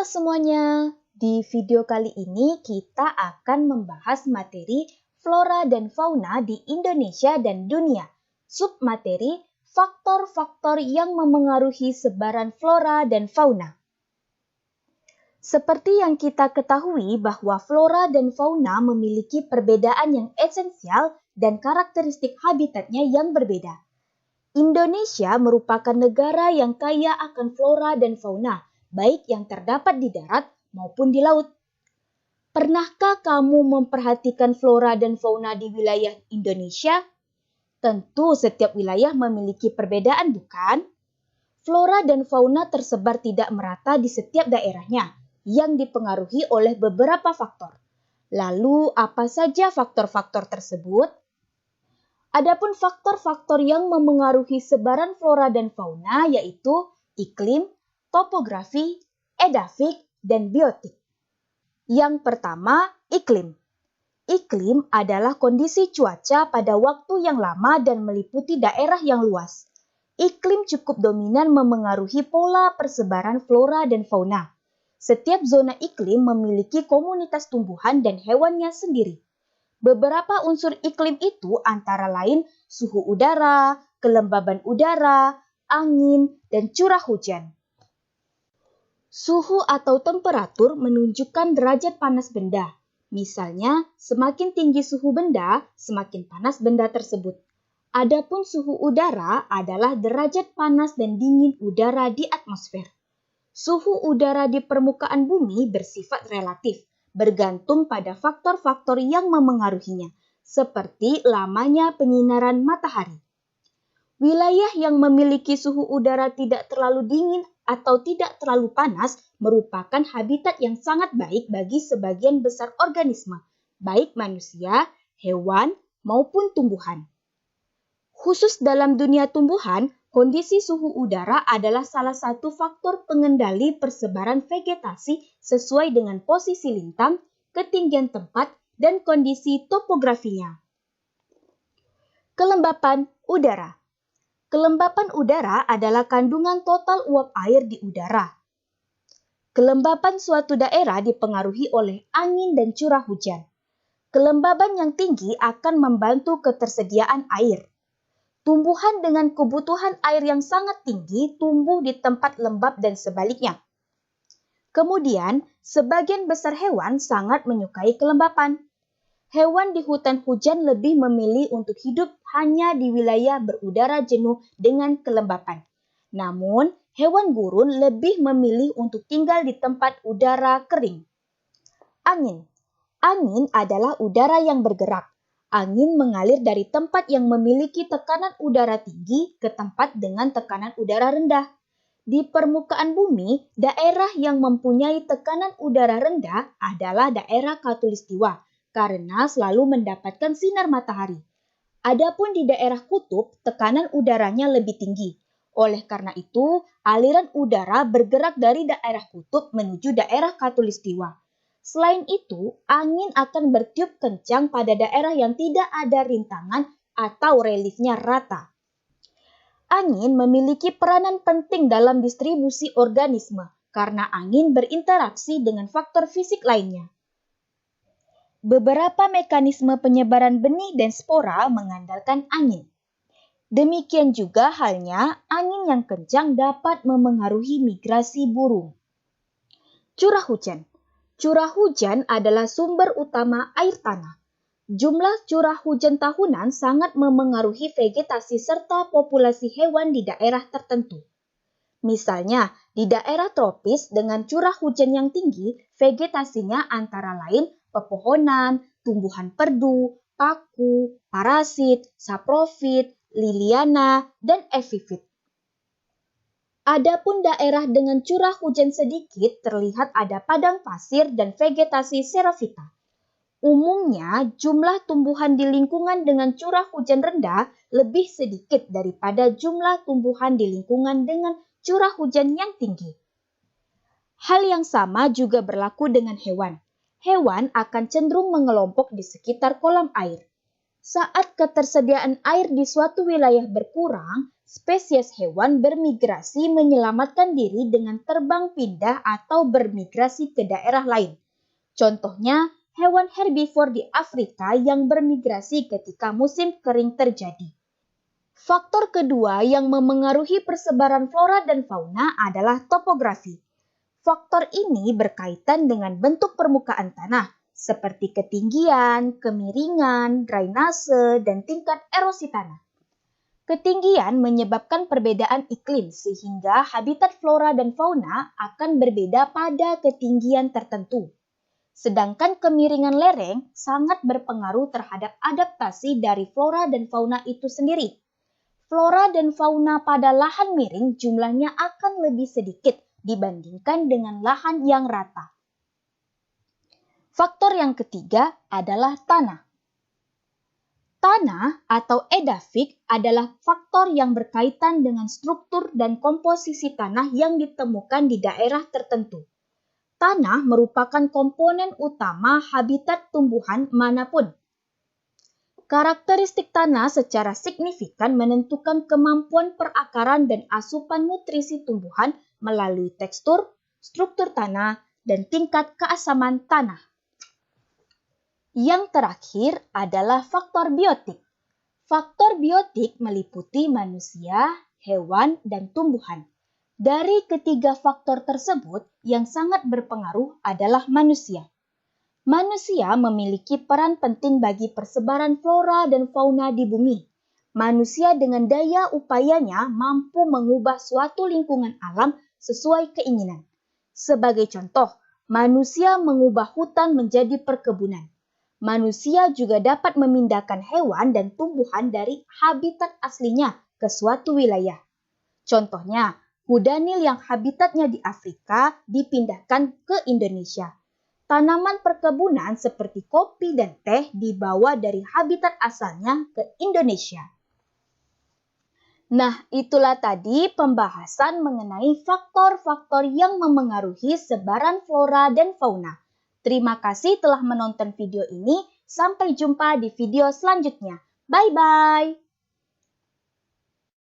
Halo semuanya, di video kali ini kita akan membahas materi flora dan fauna di Indonesia dan dunia. Submateri faktor-faktor yang memengaruhi sebaran flora dan fauna. Seperti yang kita ketahui bahwa flora dan fauna memiliki perbedaan yang esensial dan karakteristik habitatnya yang berbeda. Indonesia merupakan negara yang kaya akan flora dan fauna, baik yang terdapat di darat maupun di laut. Pernahkah kamu memperhatikan flora dan fauna di wilayah Indonesia? Tentu setiap wilayah memiliki perbedaan, bukan? Flora dan fauna tersebar tidak merata di setiap daerahnya, yang dipengaruhi oleh beberapa faktor. Lalu, apa saja faktor-faktor tersebut? Adapun faktor-faktor yang memengaruhi sebaran flora dan fauna yaitu iklim, topografi, edafik, dan biotik. Yang pertama, iklim. Iklim adalah kondisi cuaca pada waktu yang lama dan meliputi daerah yang luas. Iklim cukup dominan memengaruhi pola persebaran flora dan fauna. Setiap zona iklim memiliki komunitas tumbuhan dan hewannya sendiri. Beberapa unsur iklim itu antara lain suhu udara, kelembaban udara, angin, dan curah hujan. Suhu atau temperatur menunjukkan derajat panas benda. Misalnya, semakin tinggi suhu benda, semakin panas benda tersebut. Adapun suhu udara adalah derajat panas dan dingin udara di atmosfer. Suhu udara di permukaan bumi bersifat relatif, bergantung pada faktor-faktor yang memengaruhinya, seperti lamanya penyinaran matahari. Wilayah yang memiliki suhu udara tidak terlalu dingin atau tidak terlalu panas merupakan habitat yang sangat baik bagi sebagian besar organisme, baik manusia, hewan, maupun tumbuhan. Khusus dalam dunia tumbuhan, kondisi suhu udara adalah salah satu faktor pengendali persebaran vegetasi sesuai dengan posisi lintang, ketinggian tempat, dan kondisi topografinya. Kelembapan udara. Kelembapan udara adalah kandungan total uap air di udara. Kelembapan suatu daerah dipengaruhi oleh angin dan curah hujan. Kelembaban yang tinggi akan membantu ketersediaan air. Tumbuhan dengan kebutuhan air yang sangat tinggi tumbuh di tempat lembab dan sebaliknya. Kemudian, sebagian besar hewan sangat menyukai kelembapan. Hewan di hutan hujan lebih memilih untuk hidup hanya di wilayah berudara jenuh dengan kelembapan. Namun, hewan gurun lebih memilih untuk tinggal di tempat udara kering. Angin. Angin adalah udara yang bergerak. Angin mengalir dari tempat yang memiliki tekanan udara tinggi ke tempat dengan tekanan udara rendah. Di permukaan bumi, daerah yang mempunyai tekanan udara rendah adalah daerah khatulistiwa karena selalu mendapatkan sinar matahari. Adapun di daerah kutub, tekanan udaranya lebih tinggi. Oleh karena itu, aliran udara bergerak dari daerah kutub menuju daerah khatulistiwa. Selain itu, angin akan bertiup kencang pada daerah yang tidak ada rintangan atau reliefnya rata. Angin memiliki peranan penting dalam distribusi organisme karena angin berinteraksi dengan faktor fisik lainnya. Beberapa mekanisme penyebaran benih dan spora mengandalkan angin. Demikian juga halnya angin yang kencang dapat memengaruhi migrasi burung. Curah hujan. Curah hujan adalah sumber utama air tanah. Jumlah curah hujan tahunan sangat memengaruhi vegetasi serta populasi hewan di daerah tertentu. Misalnya, di daerah tropis dengan curah hujan yang tinggi, vegetasinya antara lain pepohonan, tumbuhan perdu, paku, parasit, saprofit, liliana, dan epifit. Adapun daerah dengan curah hujan sedikit terlihat ada padang pasir dan vegetasi xerophyta. Umumnya, jumlah tumbuhan di lingkungan dengan curah hujan rendah lebih sedikit daripada jumlah tumbuhan di lingkungan dengan curah hujan yang tinggi. Hal yang sama juga berlaku dengan hewan. Hewan akan cenderung mengelompok di sekitar kolam air. Saat ketersediaan air di suatu wilayah berkurang, Spesies hewan bermigrasi menyelamatkan diri dengan terbang pindah atau bermigrasi ke daerah lain. Contohnya, hewan herbivor di Afrika yang bermigrasi ketika musim kering terjadi. Faktor kedua yang memengaruhi persebaran flora dan fauna adalah topografi. Faktor ini berkaitan dengan bentuk permukaan tanah, seperti ketinggian, kemiringan, drainase, dan tingkat erosi tanah. Ketinggian menyebabkan perbedaan iklim sehingga habitat flora dan fauna akan berbeda pada ketinggian tertentu. Sedangkan kemiringan lereng sangat berpengaruh terhadap adaptasi dari flora dan fauna itu sendiri. Flora dan fauna pada lahan miring jumlahnya akan lebih sedikit dibandingkan dengan lahan yang rata. Faktor yang ketiga adalah tanah. Tanah atau edafik adalah faktor yang berkaitan dengan struktur dan komposisi tanah yang ditemukan di daerah tertentu. Tanah merupakan komponen utama habitat tumbuhan manapun. Karakteristik tanah secara signifikan menentukan kemampuan perakaran dan asupan nutrisi tumbuhan melalui tekstur, struktur tanah, dan tingkat keasaman tanah. Yang terakhir adalah faktor biotik. Faktor biotik meliputi manusia, hewan, dan tumbuhan. Dari ketiga faktor tersebut, yang sangat berpengaruh adalah manusia. Manusia memiliki peran penting bagi persebaran flora dan fauna di bumi. Manusia dengan daya upayanya mampu mengubah suatu lingkungan alam sesuai keinginan. Sebagai contoh, manusia mengubah hutan menjadi perkebunan. Manusia juga dapat memindahkan hewan dan tumbuhan dari habitat aslinya ke suatu wilayah. Contohnya, kuda Nil yang habitatnya di Afrika dipindahkan ke Indonesia. Tanaman perkebunan seperti kopi dan teh dibawa dari habitat asalnya ke Indonesia. Nah, itulah tadi pembahasan mengenai faktor-faktor yang memengaruhi sebaran flora dan fauna. Terima kasih telah menonton video ini. Sampai jumpa di video selanjutnya. Bye-bye.